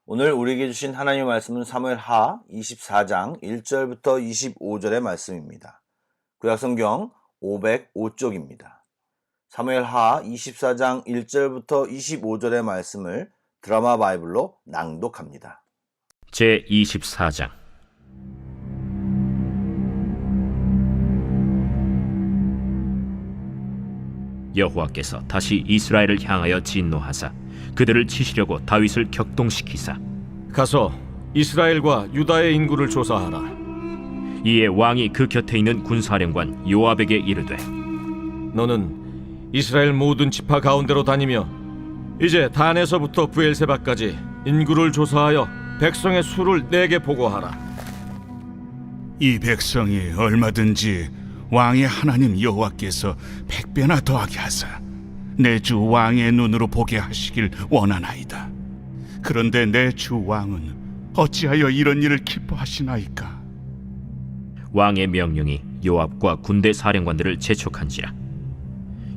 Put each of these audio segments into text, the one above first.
오늘 우리에게 주신 하나님의 말씀은 사무엘하 24장 1절부터 25절의 말씀입니다. 구약성경 505쪽입니다. 사무엘하 24장 1절부터 25절의 말씀을 드라마 바이블로 낭독합니다. 제24장. 여호와께서 다시 이스라엘을 향하여 진노하사 그들을 치시려고 다윗을 격동시키사 가서 이스라엘과 유다의 인구를 조사하라. 이에 왕이 그 곁에 있는 군사령관 요압에게 이르되 너는 이스라엘 모든 지파 가운데로 다니며 이제 단에서부터 브엘세바까지 인구를 조사하여 백성의 수를 내게 보고하라. 이 백성이 얼마든지 왕의 하나님 여호와께서 100배나 더하게 하사 내 주 왕의 눈으로 보게 하시길 원하나이다. 그런데 내 주 왕은 어찌하여 이런 일을 기뻐하시나이까? 왕의 명령이 요압과 군대 사령관들을 재촉한지라.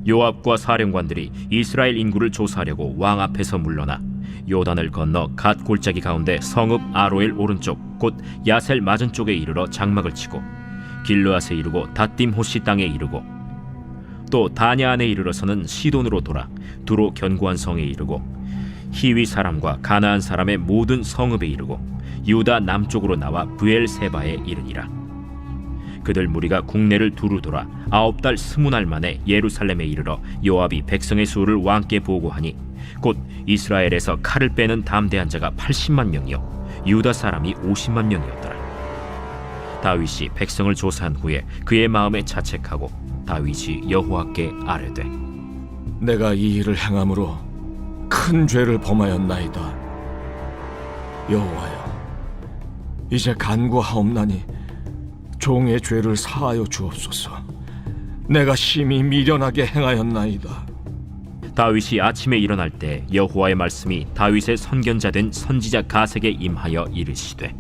요압과 사령관들이 이스라엘 인구를 조사하려고 왕 앞에서 물러나 요단을 건너 갓 골짜기 가운데 성읍 아로엘 오른쪽 곧 야셀 맞은쪽에 이르러 장막을 치고 길르앗에 이르고 닷딤 호시 땅에 이르고 또 다냐안에 이르러서는 시돈으로 돌아 두로 견고한 성에 이르고 히위 사람과 가나안 사람의 모든 성읍에 이르고 유다 남쪽으로 나와 브엘세바에 이르니라. 그들 무리가 국내를 두루 돌아 9달 20날 만에 예루살렘에 이르러 요압이 백성의 수를 왕께 보고하니 곧 이스라엘에서 칼을 빼는 담대한 자가 80만 명이요 유다 사람이 50만 명이었더라. 다윗이 백성을 조사한 후에 그의 마음에 자책하고 다윗이 여호와께 아뢰되 내가 이 일을 행함으로 큰 죄를 범하였나이다. 여호와여, 이제 간구하옵나니 종의 죄를 사하여 주옵소서. 내가 심히 미련하게 행하였나이다. 다윗이 아침에 일어날 때 여호와의 말씀이 다윗의 선견자 된 선지자 가세게 임하여 이르시되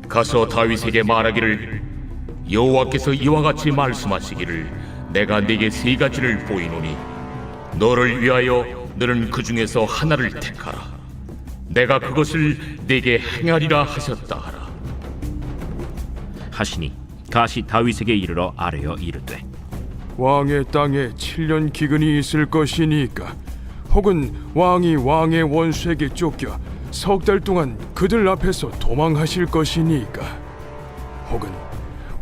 가서 다윗에게 말하기를 여호와께서 이와 같이 말씀하시기를 내가 네게 세 가지를 보이노니 너를 위하여 너는 그 중에서 하나를 택하라. 내가 그것을 네게 행하리라 하셨다 하라. 하시니 가시 다윗에게 이르러 아뢰어 이르되 왕의 땅에 7년 기근이 있을 것이니까 혹은 왕이 왕의 원수에게 쫓겨 석 달 동안 그들 앞에서 도망하실 것이니까 혹은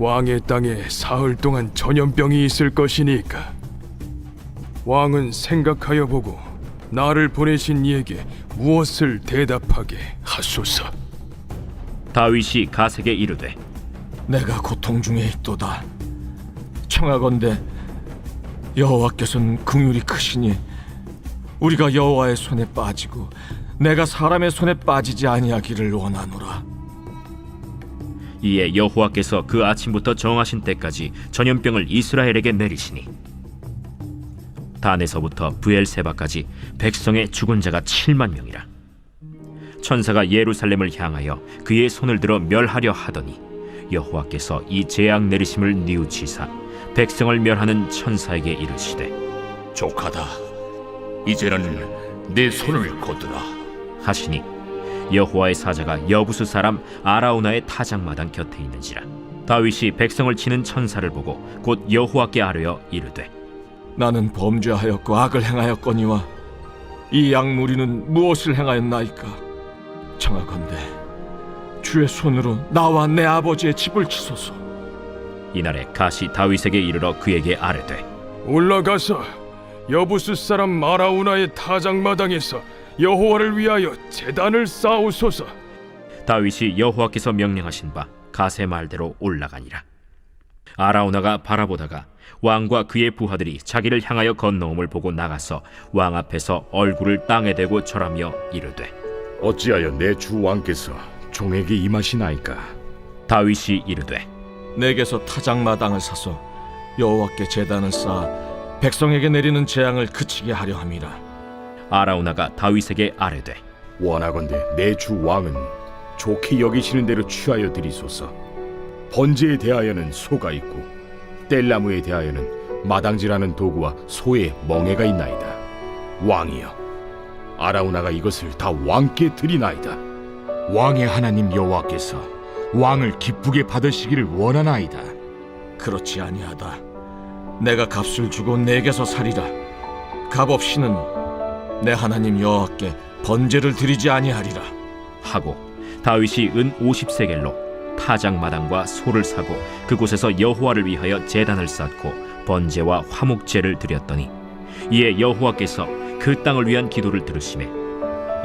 왕의 땅에 사흘 동안 전염병이 있을 것이니까 왕은 생각하여 보고 나를 보내신 이에게 무엇을 대답하게 하소서. 다윗이 가세게 이르되 내가 고통 중에 있도다. 청하건대 여호와께서는 긍휼이 크시니 우리가 여호와의 손에 빠지고 내가 사람의 손에 빠지지 아니하기를 원하노라. 이에 여호와께서 그 아침부터 정하신 때까지 전염병을 이스라엘에게 내리시니 단에서부터 브엘세바까지 백성의 죽은 자가 7만 명이라. 천사가 예루살렘을 향하여 그의 손을 들어 멸하려 하더니 여호와께서 이 재앙 내리심을 뉘우치사 백성을 멸하는 천사에게 이르시되 족하다. 이제는 내 손을 거두라 하시니 여호와의 사자가 여부수 사람 아라우나의 타작마당 곁에 있는지라. 다윗이 백성을 치는 천사를 보고 곧 여호와께 아뢰어 이르되 나는 범죄하였고 악을 행하였거니와 이 양무리는 무엇을 행하였나이까? 청하건대 주의 손으로 나와 내 아버지의 집을 치소서. 이날에 가시 다윗에게 이르러 그에게 아뢰되 올라가서 여부스 사람 마라우나의 타작마당에서 여호와를 위하여 제단을 쌓으소서. 다윗이 여호와께서 명령하신 바 가세 말대로 올라가니라. 아라우나가 바라보다가 왕과 그의 부하들이 자기를 향하여 건너옴을 보고 나가서 왕 앞에서 얼굴을 땅에 대고 절하며 이르되 어찌하여 내 주 왕께서 종에게 임하시나이까? 다윗이 이르되 내게서 타작마당을 사서 여호와께 제단을 쌓아 백성에게 내리는 재앙을 그치게 하려 함이라. 아라우나가 다윗에게 아뢰되 원하건대 내 주 왕은 좋게 여기시는 대로 취하여 드리소서. 번제에 대하여는 소가 있고 뗄나무에 대하여는 마당질하는 도구와 소의 멍에가 있나이다. 왕이여, 아라우나가 이것을 다 왕께 드리나이다. 왕의 하나님 여호와께서 왕을 기쁘게 받으시기를 원하나이다. 그렇지 아니하다. 내가 값을 주고 내게서 살이라. 값 없이는 내 하나님 여호와께 번제를 드리지 아니하리라. 하고 다윗이 은 50세겔로 타작마당과 소를 사고 그곳에서 여호와를 위하여 제단을 쌓고 번제와 화목제를 드렸더니 이에 여호와께서 그 땅을 위한 기도를 들으시매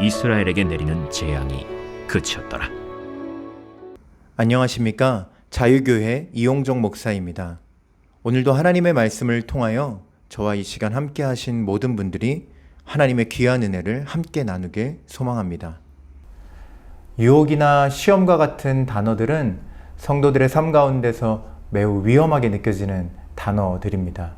이스라엘에게 내리는 재앙이 그쳤더라. 안녕하십니까? 자유교회 이용종 목사입니다. 오늘도 하나님의 말씀을 통하여 저와 이 시간 함께 하신 모든 분들이 하나님의 귀한 은혜를 함께 나누길 소망합니다. 유혹이나 시험과 같은 단어들은 성도들의 삶 가운데서 매우 위험하게 느껴지는 단어들입니다.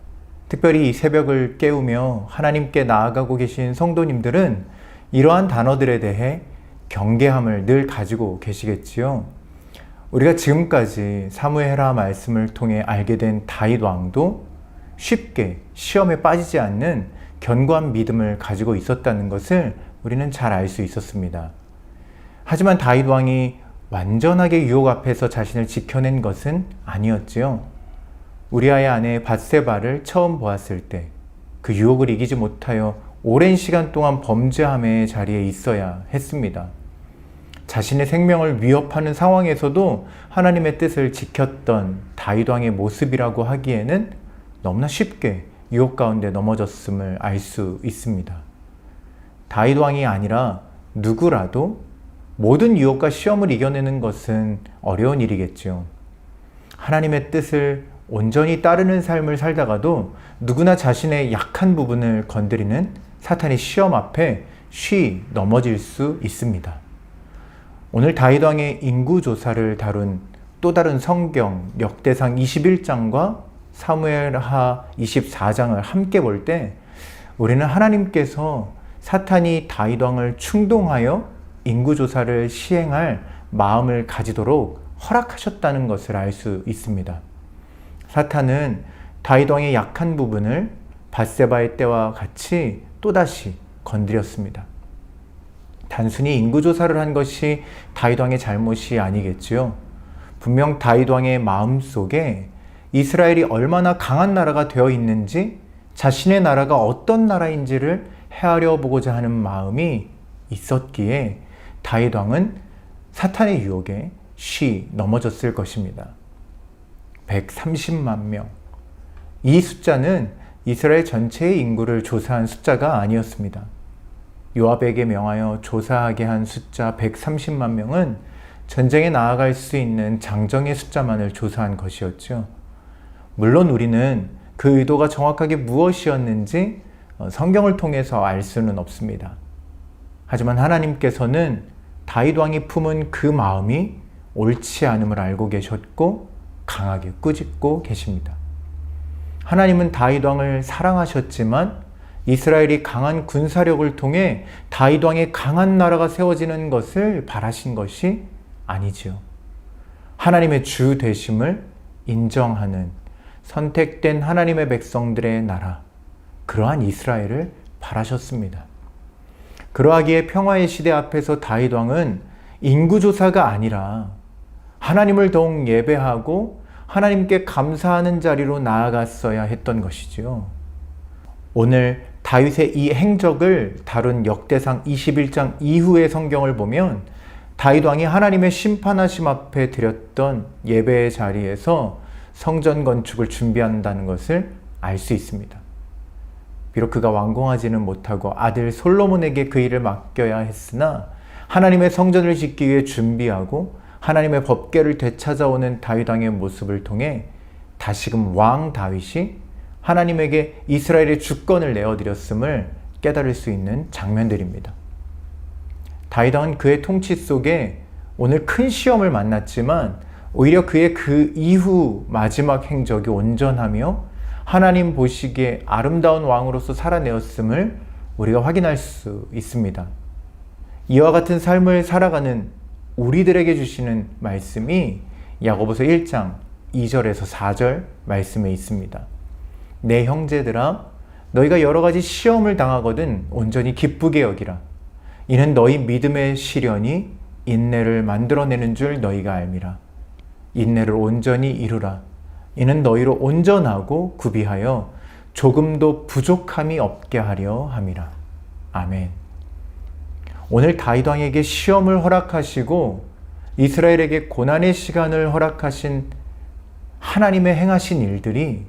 특별히 이 새벽을 깨우며 하나님께 나아가고 계신 성도님들은 이러한 단어들에 대해 경계함을 늘 가지고 계시겠지요. 우리가 지금까지 사무엘하 말씀을 통해 알게 된 다윗 왕도 쉽게 시험에 빠지지 않는 견고한 믿음을 가지고 있었다는 것을 우리는 잘 알 수 있었습니다. 하지만 다윗 왕이 완전하게 유혹 앞에서 자신을 지켜낸 것은 아니었지요. 우리아의 아내 밧세바를 처음 보았을 때 그 유혹을 이기지 못하여 오랜 시간 동안 범죄함의 자리에 있어야 했습니다. 자신의 생명을 위협하는 상황에서도 하나님의 뜻을 지켰던 다윗 왕의 모습이라고 하기에는 너무나 쉽게 유혹 가운데 넘어졌음을 알 수 있습니다. 다윗 왕이 아니라 누구라도 모든 유혹과 시험을 이겨내는 것은 어려운 일이겠죠. 하나님의 뜻을 온전히 따르는 삶을 살다가도 누구나 자신의 약한 부분을 건드리는 사탄의 시험 앞에 쉬 넘어질 수 있습니다. 오늘 다윗 왕의 인구조사를 다룬 또 다른 성경 역대상 21장과 사무엘하 24장을 함께 볼 때 우리는 하나님께서 사탄이 다윗 왕을 충동하여 인구조사를 시행할 마음을 가지도록 허락하셨다는 것을 알 수 있습니다. 사탄은 다윗 왕의 약한 부분을 밧세바의 때와 같이 또다시 건드렸습니다. 단순히 인구조사를 한 것이 다윗 왕의 잘못이 아니겠지요. 분명 다윗 왕의 마음속에 이스라엘이 얼마나 강한 나라가 되어 있는지, 자신의 나라가 어떤 나라인지를 헤아려 보고자 하는 마음이 있었기에 다윗 왕은 사탄의 유혹에 쉬 넘어졌을 것입니다. 130만 명. 이 숫자는 이스라엘 전체의 인구를 조사한 숫자가 아니었습니다. 요압에게 명하여 조사하게 한 숫자 130만 명은 전쟁에 나아갈 수 있는 장정의 숫자만을 조사한 것이었죠. 물론 우리는 그 의도가 정확하게 무엇이었는지 성경을 통해서 알 수는 없습니다. 하지만 하나님께서는 다윗 왕이 품은 그 마음이 옳지 않음을 알고 계셨고 강하게 꾸짖고 계십니다. 하나님은 다윗 왕을 사랑하셨지만 이스라엘이 강한 군사력을 통해 다윗 왕의 강한 나라가 세워지는 것을 바라신 것이 아니지요. 하나님의 주 되심을 인정하는 선택된 하나님의 백성들의 나라, 그러한 이스라엘을 바라셨습니다. 그러하기에 평화의 시대 앞에서 다윗 왕은 인구조사가 아니라 하나님을 더욱 예배하고 하나님께 감사하는 자리로 나아갔어야 했던 것이지요. 오늘 다윗의 이 행적을 다룬 역대상 21장 이후의 성경을 보면 다윗 왕이 하나님의 심판하심 앞에 드렸던 예배의 자리에서 성전 건축을 준비한다는 것을 알 수 있습니다. 비록 그가 완공하지는 못하고 아들 솔로몬에게 그 일을 맡겨야 했으나 하나님의 성전을 짓기 위해 준비하고 하나님의 법궤를 되찾아오는 다윗 왕의 모습을 통해 다시금 왕 다윗이 하나님에게 이스라엘의 주권을 내어드렸음을 깨달을 수 있는 장면들입니다. 다윗 왕은 그의 통치 속에 오늘 큰 시험을 만났지만 오히려 그의 그 이후 마지막 행적이 온전하며 하나님 보시기에 아름다운 왕으로서 살아내었음을 우리가 확인할 수 있습니다. 이와 같은 삶을 살아가는 우리들에게 주시는 말씀이 야고보서 1장 2절에서 4절 말씀에 있습니다. 내 형제들아, 너희가 여러 가지 시험을 당하거든 온전히 기쁘게 여기라. 이는 너희 믿음의 시련이 인내를 만들어내는 줄 너희가 알미라. 인내를 온전히 이루라. 이는 너희로 온전하고 구비하여 조금도 부족함이 없게 하려 함이라. 아멘. 오늘 다윗 왕에게 시험을 허락하시고 이스라엘에게 고난의 시간을 허락하신 하나님의 행하신 일들이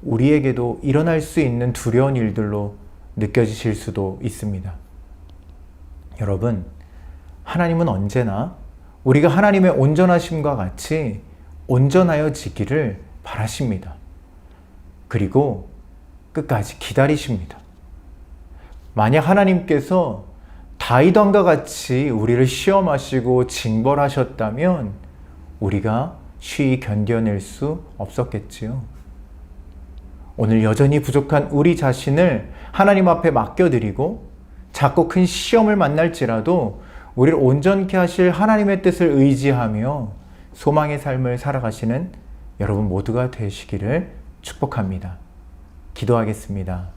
우리에게도 일어날 수 있는 두려운 일들로 느껴지실 수도 있습니다. 여러분, 하나님은 언제나 우리가 하나님의 온전하심과 같이 온전하여지기를 바라십니다. 그리고 끝까지 기다리십니다. 만약 하나님께서 다윗 왕과 같이 우리를 시험하시고 징벌하셨다면 우리가 쉬이 견뎌낼 수 없었겠지요. 오늘 여전히 부족한 우리 자신을 하나님 앞에 맡겨드리고 작고 큰 시험을 만날지라도 우리를 온전케 하실 하나님의 뜻을 의지하며 소망의 삶을 살아가시는 여러분 모두가 되시기를 축복합니다. 기도하겠습니다.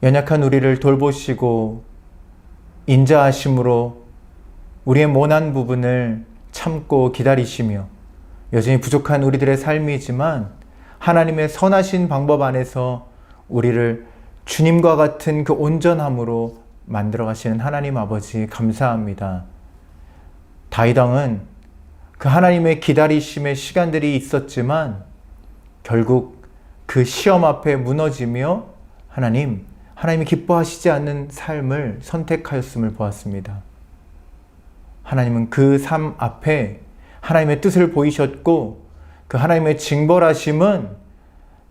연약한 우리를 돌보시고 인자하심으로 우리의 모난 부분을 참고 기다리시며 여전히 부족한 우리들의 삶이지만 하나님의 선하신 방법 안에서 우리를 주님과 같은 그 온전함으로 만들어 가시는 하나님 아버지 감사합니다. 다윗 왕은 그 하나님의 기다리심의 시간들이 있었지만 결국 그 시험 앞에 무너지며 하나님이 기뻐하시지 않는 삶을 선택하였음을 보았습니다. 하나님은 그 삶 앞에 하나님의 뜻을 보이셨고 그 하나님의 징벌하심은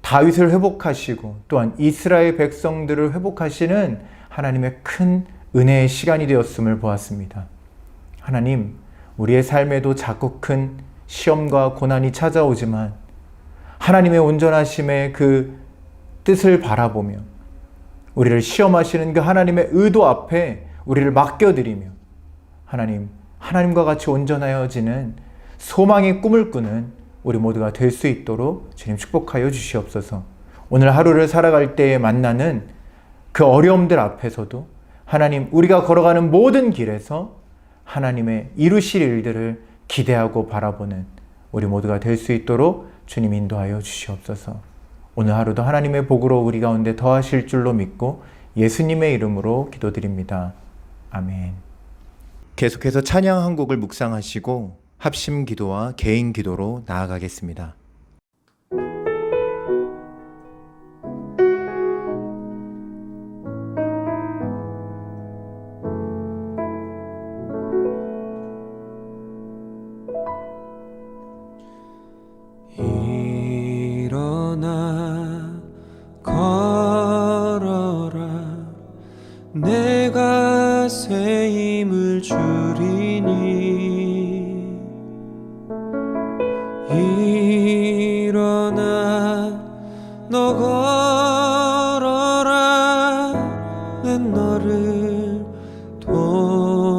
다윗을 회복하시고 또한 이스라엘 백성들을 회복하시는 하나님의 큰 은혜의 시간이 되었음을 보았습니다. 하나님, 우리의 삶에도 작고 큰 시험과 고난이 찾아오지만 하나님의 온전하심의 그 뜻을 바라보며 우리를 시험하시는 그 하나님의 의도 앞에 우리를 맡겨드리며 하나님과 같이 온전하여지는 소망의 꿈을 꾸는 우리 모두가 될 수 있도록 주님 축복하여 주시옵소서. 오늘 하루를 살아갈 때에 만나는 그 어려움들 앞에서도 하나님, 우리가 걸어가는 모든 길에서 하나님의 이루실 일들을 기대하고 바라보는 우리 모두가 될 수 있도록 주님 인도하여 주시옵소서. 오늘 하루도 하나님의 복으로 우리 가운데 더하실 줄로 믿고 예수님의 이름으로 기도드립니다. 아멘. 계속해서 찬양 한 곡을 묵상하시고 합심 기도와 개인 기도로 나아가겠습니다. 일어나 걸어라 내가 새 힘을 주리니 일어나 너 걸어라 내 너를 도우리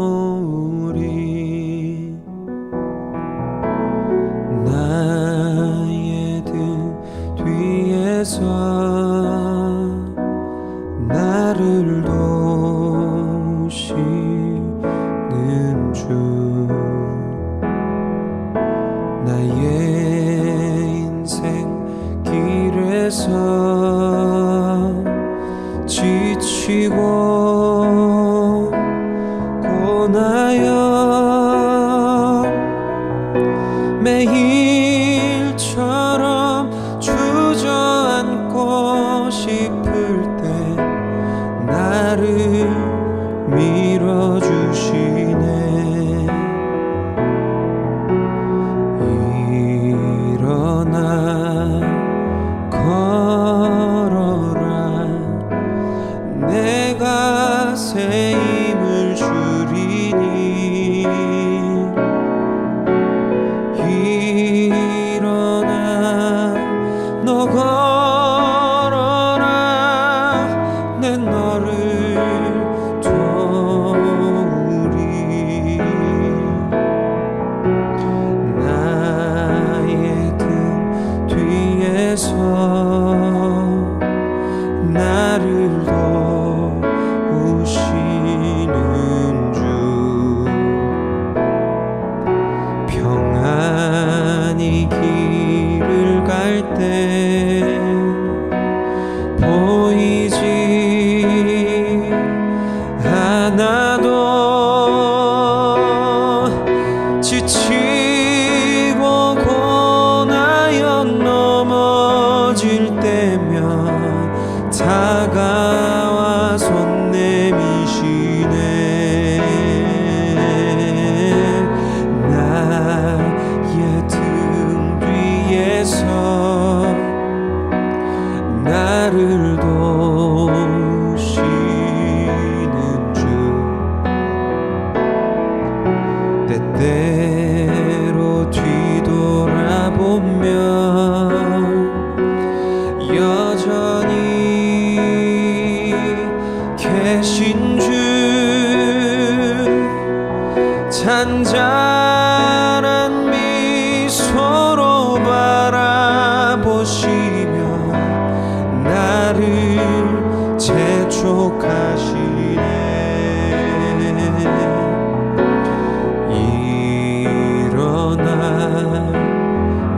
나의 등 뒤에서 나를 도우시는 주 나의 인생 길에서 지치고 고나여 매일처럼 주저앉고 싶을 때 나를 밀어주시네 일어나 걸어라 내가 새 힘을 주리니 일어나 너 걸어라 내 너를 도우리 나의 등 뒤에서 나를 도우시는 되신 주 잔잔한 미소로 바라보시며 나를 재촉하시네. 일어나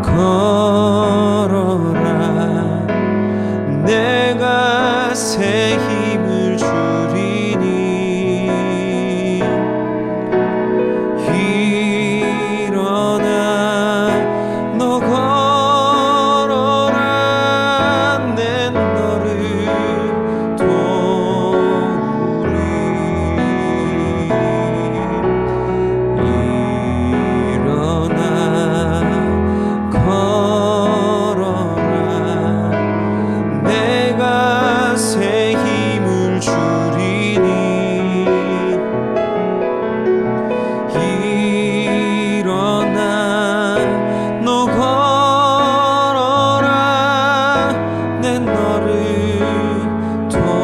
걸어라 내가 새 힘을 주리니. 일어나 너 걸어라 내 너를 도우리. 일어나 걸어라 내가 새 힘을 주리니. 일어나 너 걸어라 내 너를 도우리.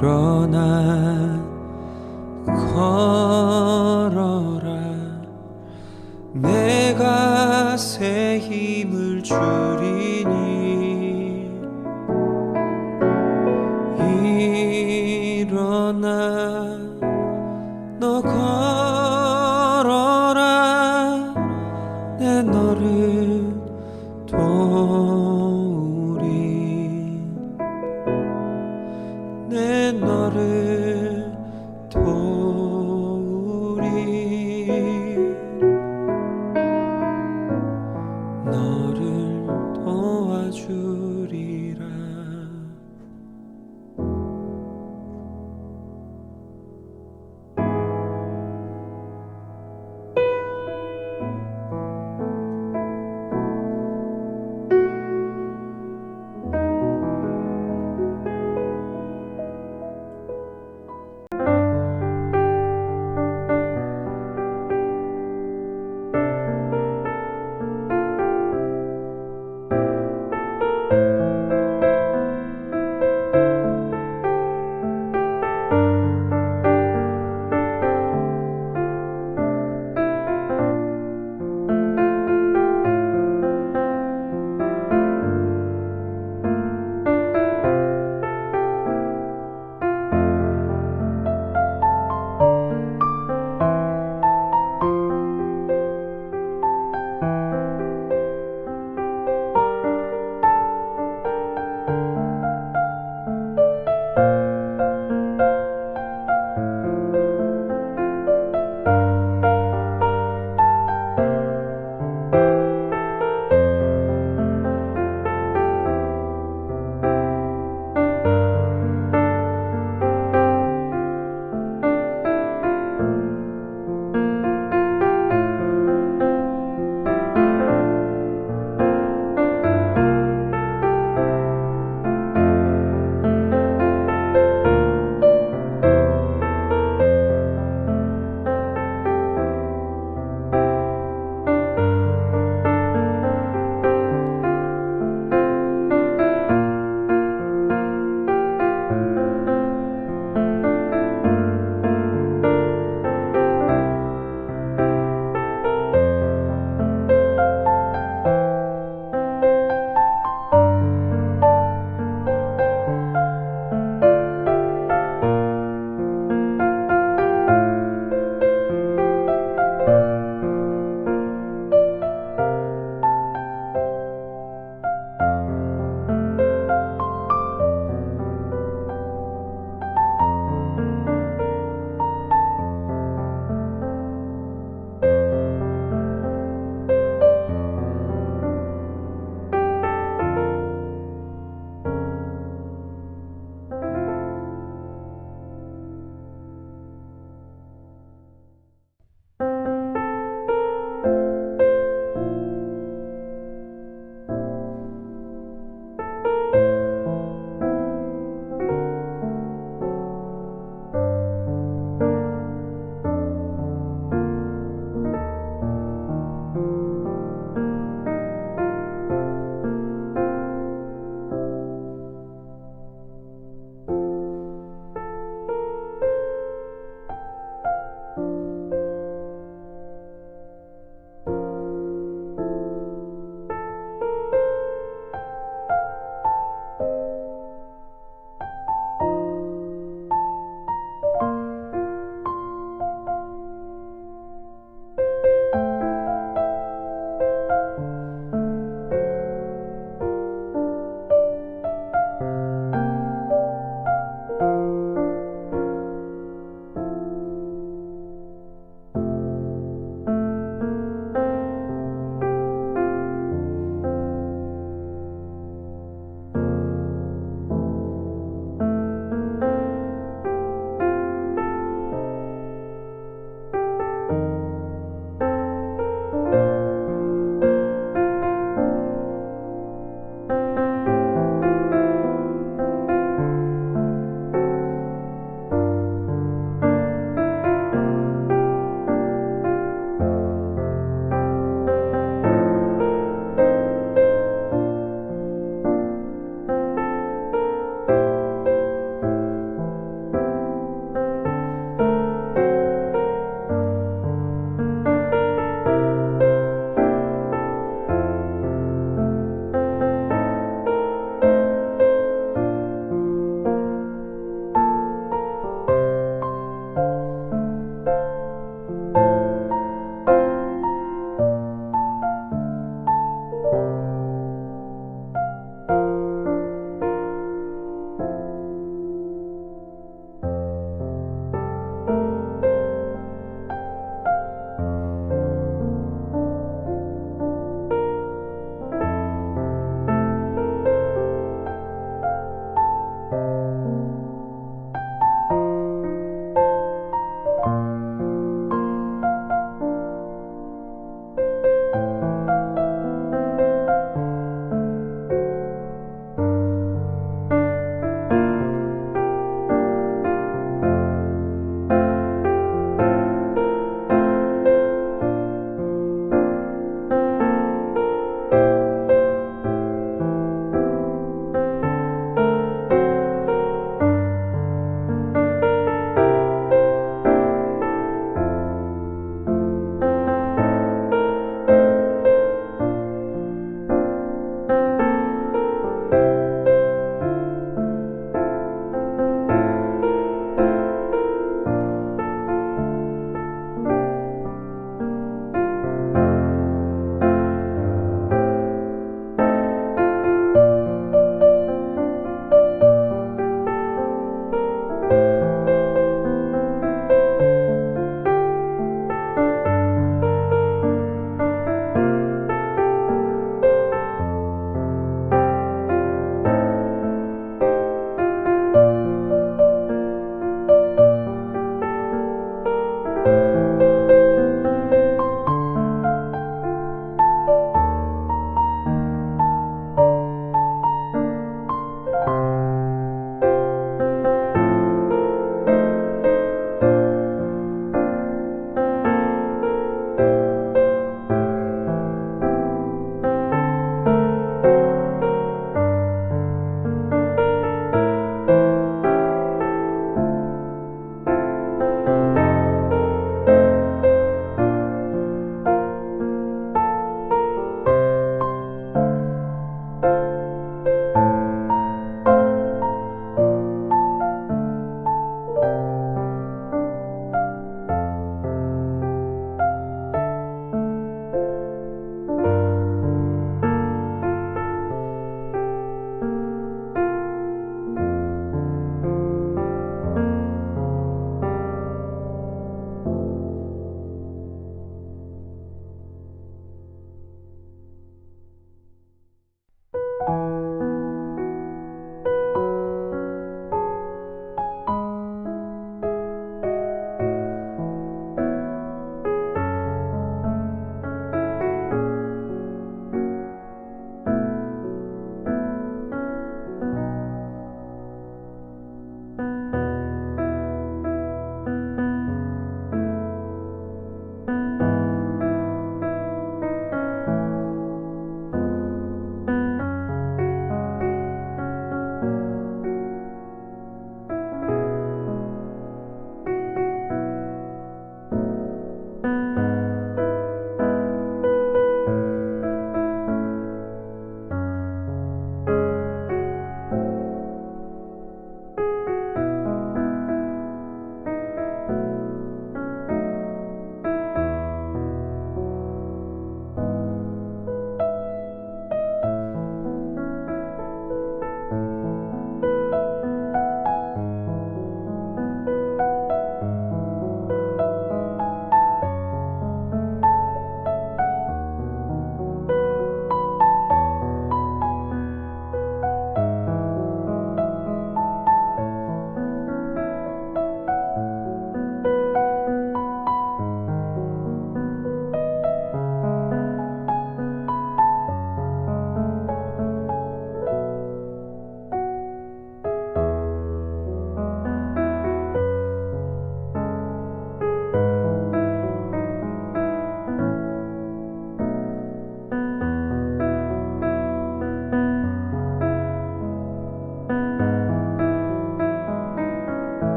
일어나 걸어라 내가 새 힘을 주리.